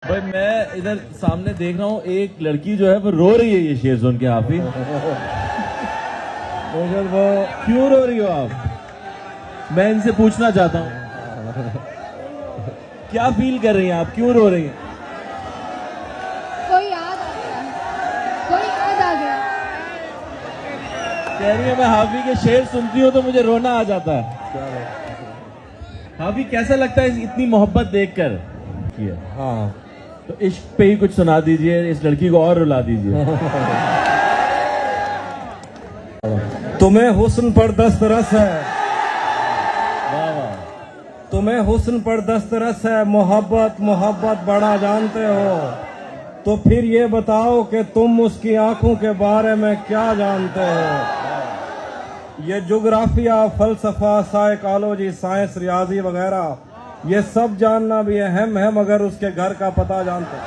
भाई मैं इधर सामने देख रहा हूँ एक लड़की जो है वो रो रही है ये शेर सुन के। हाफिज वो क्यों रो रही हो आप? मैं इनसे पूछना चाहता हूँ क्या फील कर रही हैं आप, क्यों रो रही हैं? कोई याद आ गया, कोई याद आ गया। कह रही है मैं हाफिज के शेर सुनती हूँ तो मुझे रोना आ जाता है। हाफिज कैसा लगता है इतनी मोहब्बत देखकर? हाँ, तो इश्क पे ही कुछ सुना दीजिए, इस लड़की को और रुला दीजिए। तुम्हें हुस्न पर दस्तरस है, वाह वाह। तुम्हें हुस्न पर दस्तरस है, मोहब्बत मोहब्बत बड़ा जानते हो, तो फिर ये बताओ कि तुम उसकी आंखों के बारे में क्या जानते हो। ये जोग्राफिया, फलसफा, साइकोलॉजी, साइंस, रियाजी वगैरह ये सब जानना भी अहम है, मगर उसके घर का पता जानते हो।